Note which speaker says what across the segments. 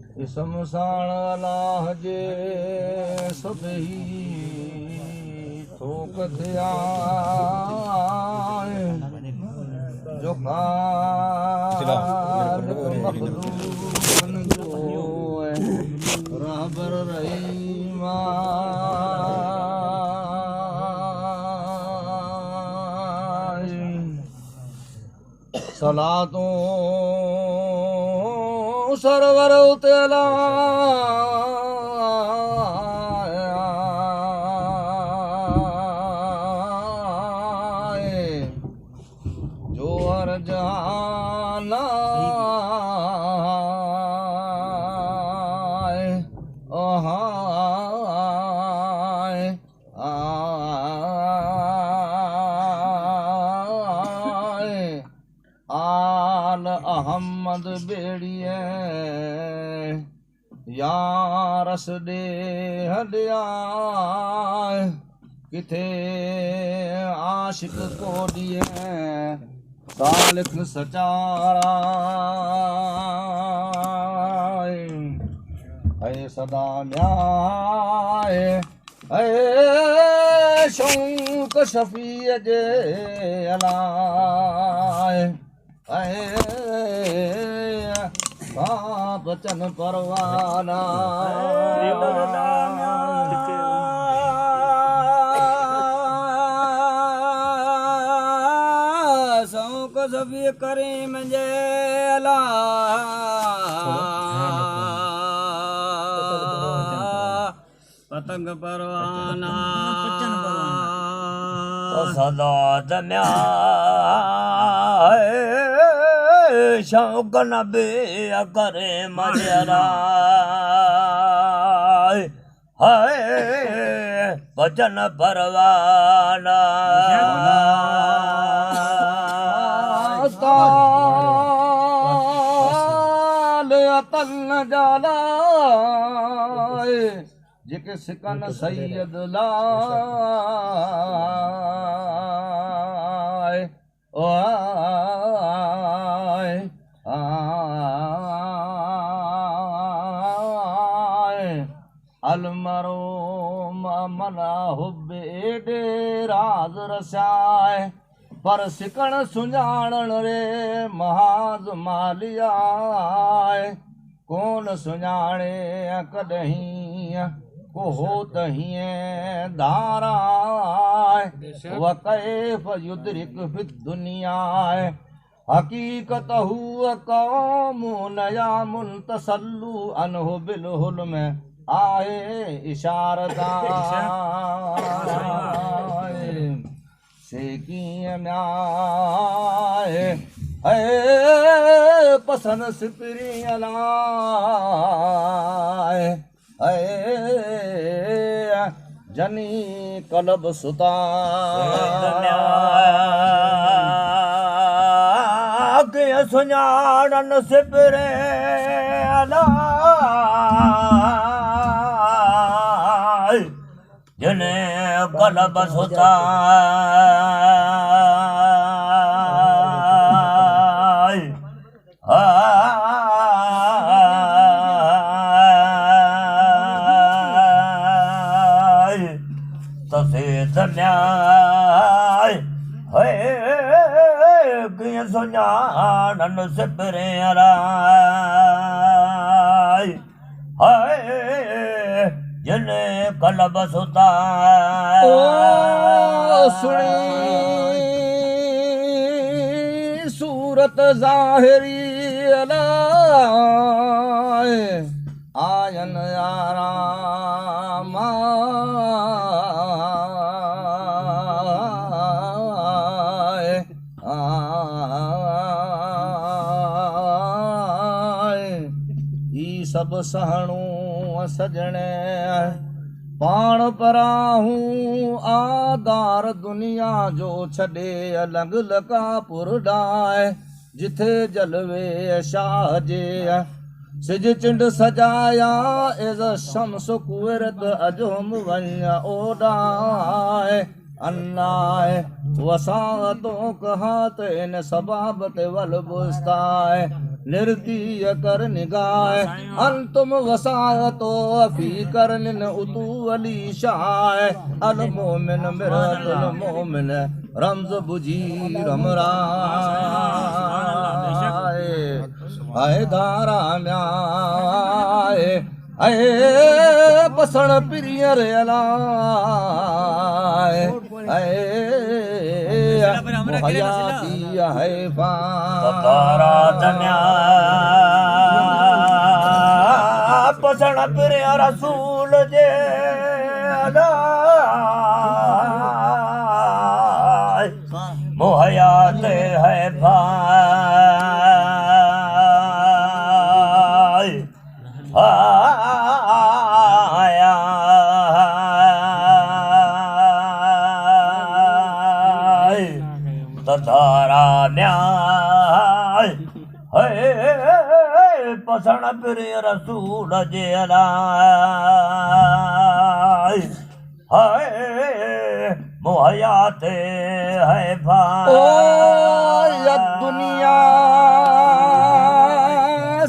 Speaker 1: समसाण अलाह जे सभई थोक थिया जो मखलूकन जो रहबर रहीमा सलातों सरवर उतला जो हर जाना आल अहमद बेड़िए यारस दे हलिया किथे आशिक को दिए सालिक सचारा है सदा न्याय है शौक शफी जे अलाए बचन परवाना शौक शफी करीम जे पतंग परवाना सदा दम्या शौक नबी करे मजरा है बचन परवाना ताल अतल न जाला जेके सिकन सैयद लाए ओ अलमरो मना हुबे एडे राज रसाए पर सिकण सुञाणण रे महाज मालिया कोन सुञाणे कॾहिं को हो तहिं धारा वकैफ युद्रिक फि दुनिया हकीकत हुआ कौम नया मुंतसल्लु अनहु बिलहुल में आए इशारता से कीअं न्याय है पसंद सिपरी अलाए है जनी कलब सुता के सुञाणन सिपरे अलाए जने कलब सुता तसे न्याय है कीअं सुञाणन सिपरे अलाए है जने कलब सुता सुणी सूरत ज़ाहिरी अलाए आयन यारा सब सहणू सजणे पाण पराहूं आधार दुनिया जो छॾे अलग लका पुरडाए जिथे जलवे शाह जे सिज चिंड सजाया इज़ शम्स कुवरत अजोम वञ ओडाए अन्नाए वसातों कहा ते इन सबाब ते वल बुस्ताए निर्दीय कर निगाह अंतुम वसातो फी करनिन उतू अली शाह अल मोमिन मिरतुल मोमिन रमज बुझी रमराए आए धारा म्याए आए पसण प्रियर अलाए आए हयाती है
Speaker 2: तारा दन्या पसण प्रिय रसूल जे अलाए मुहयात है भाई आया तारा न्याय है पसण प्रिय रसूल जे अलाए है मुहयात है भाई
Speaker 1: दुनिया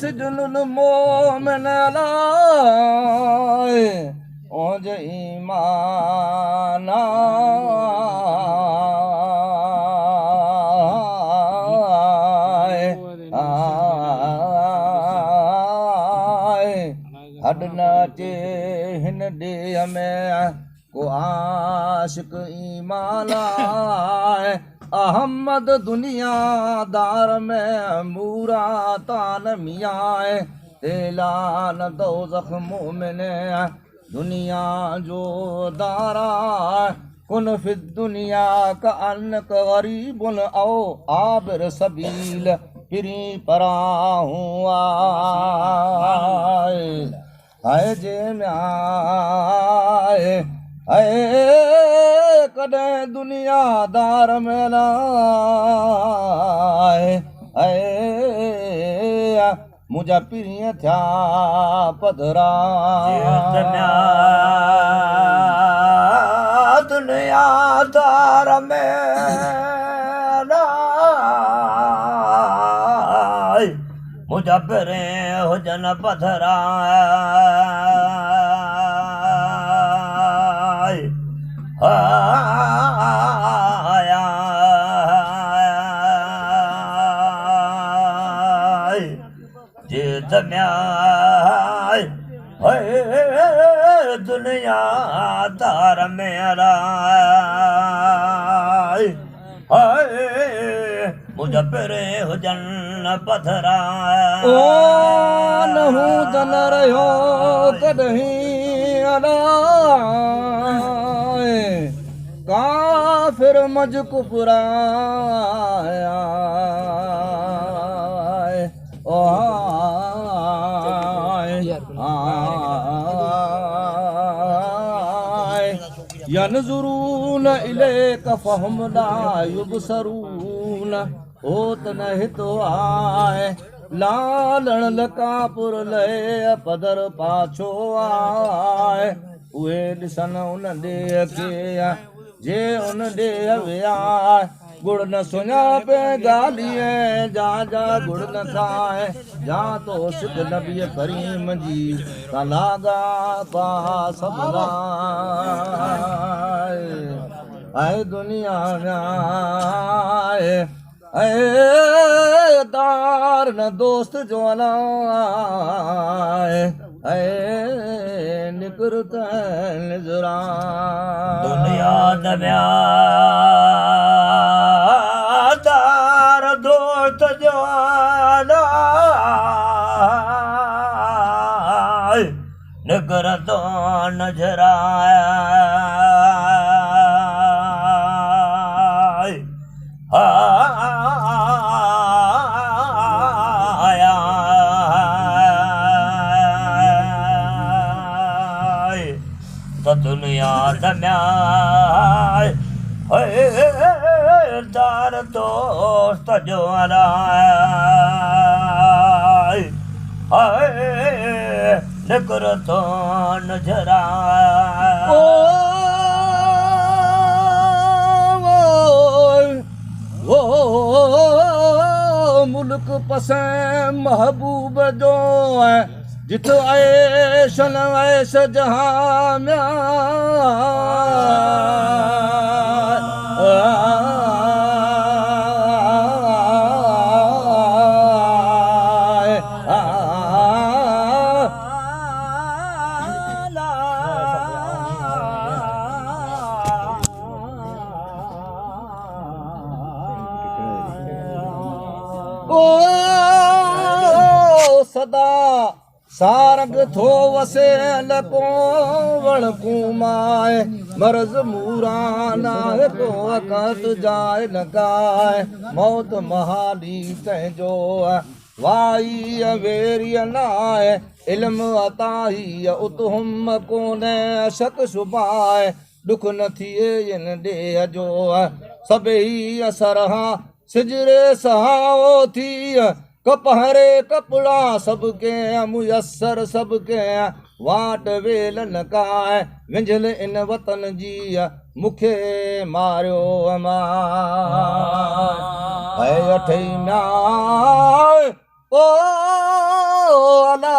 Speaker 1: सिजनुल मोमिन लाए ओज ईमाना हड नाचे हिन ॾेह में को आशिक ईमान आए अहमद दुनियादार में मूरा तान मियाए तेलान दोज़ख मोमिन दुनिया जो दारा कुन फिद दुनिया का अनक गरीबुन औ आबिर सबील फिरी पराहूं आए हाय जे में आए हाय कॾहिं दुनियादार में न आए हाय मुंहिंजा पीढ़ीअ थिया पधरा
Speaker 2: दुनियादार में मुंहिंजा पहिरें हुजनि पथरा जे दम्याय दुनियादार मेरा मुंहिंजा पहिरें हुजनि पथरा
Speaker 1: ओ नहू त न रहियो कॾहिं अलाए काफ़िर मज कुफराया ओ यनज़ुरून इलैक फहुम ला युबसरून हो त न हितो आए लालण लकापुर लए पदर पाछो आए उहे ॾिसन उन ॾेह खे जे उन ॾेह विया गुड़ न सुञापे ॻाल्हिए जा गुड़ न खाए जा तो सिख नबीअ करीम जी तलागा पा सबला आए दुनिया में आए दार न दोस्त जो अलाए निकरत निजरा
Speaker 2: दुनिया दबिया दार दोस्त जो अलाए निकरत नजराया दुनिया दम्याय दार दोस्त जो अलाए निकर तो नजरा
Speaker 1: मुल्क पसंद महबूब जो है जित ऐश न ऐश जहां ओ सदा सारंग थो वसे लको वण कुमाए मर्ज मूराना को अकत जाए न गाए मौत महाली तंहिंजो वाई वेरिय नाए इल्म अताही उतहुम कोने शक शुबाए दुख न थिए इन ॾेह जो सभई असर हा सिजरे सहाओ थी कपहरे कपड़ा सबके मुयसर सबके वाट वेल न काए विंझल इन वतन जी मुखे मारियो अमाए अठई नाए ओ अला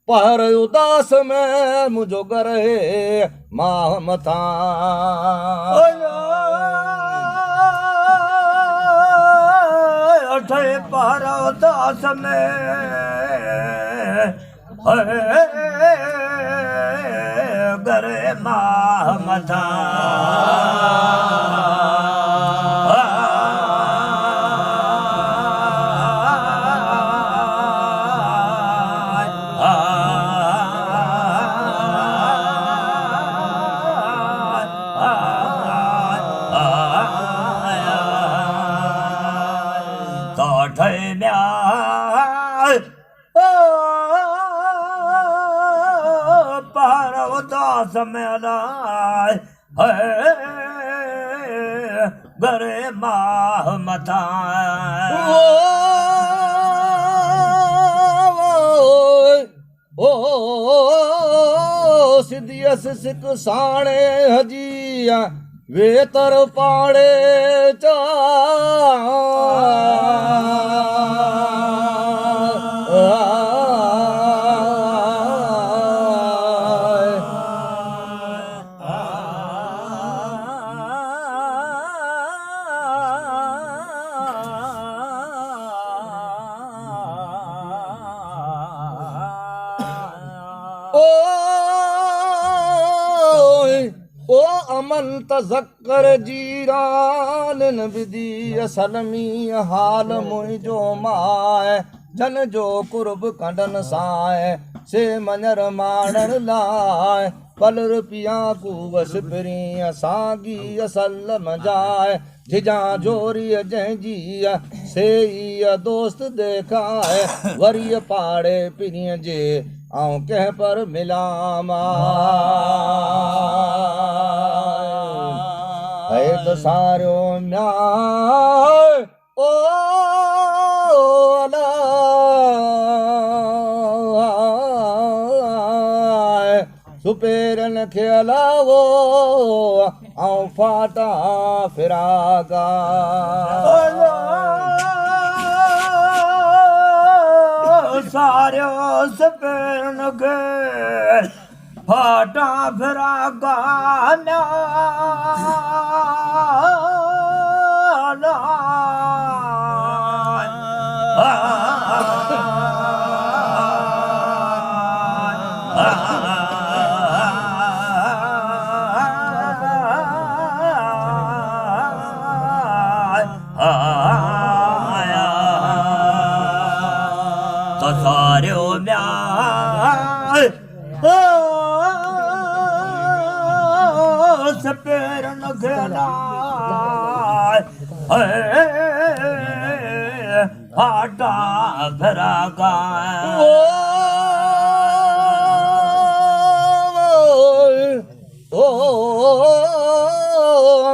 Speaker 1: पर उदास में मुझो घर है माह मथा
Speaker 2: अठे पर उदास में गरे माह मथा गरे माह मथा
Speaker 1: ओ सिदियस सिक साणे हजिया वेतर पाड़े चा ओ अमन तज़क्कर जीरान विधी सलमी हाल मुंहिंजो माए जन जो कुर्ब कंडन साए से मनर माणन लाए पल रुपिया कुवस पिरी सागी असल मजाए झिझा जोरी जंहिंजी से दोस्त देखाए वरी पाड़े पिरीअ जे आऊं कंहिं पर मिलामा है त सारियो न्याय ओ अला सुपेरन खे अलावो आऊं फाटा फिरागा
Speaker 2: सारियो सपेरन खे फाटा फिरागा सारियो न्याय सपेरन खे फाटा फिरागा
Speaker 1: ओ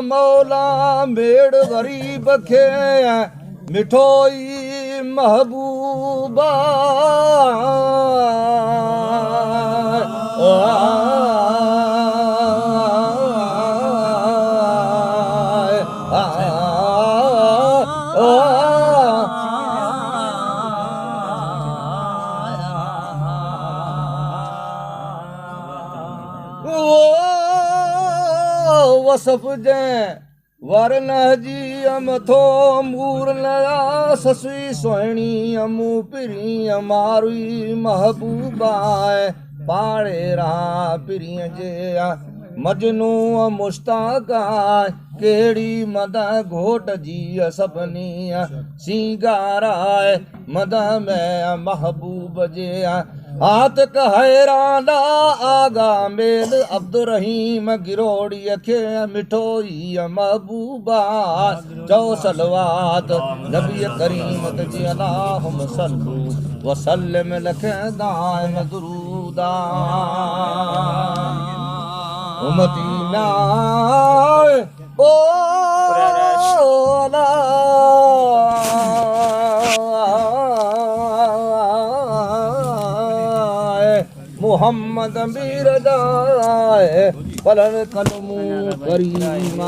Speaker 1: मौला मेड़ गरीब खे मिठोई महबूबा वसफ जंहिं वरन जी मथो मूर नया ससुई सोहिणी मूं पिरी मारुई महबूबा पाड़े रहा पिरीअ जे मजनू मुश्ताक कहिड़ी मद घोट जी सभिनी सिंगार मद में महबूब जे हाथ हैरान आगा मेल अब्दुर्रहीम गिरोड़ीअ खे मिठो ई महबूबा चओ सलवात नबी करीम जी अल्लाहुम सल्लु वसल्लिम लखे दाइम दुरूदा उमती ना ओ मोहम्मद मीर दाए पलर कलमू करीमा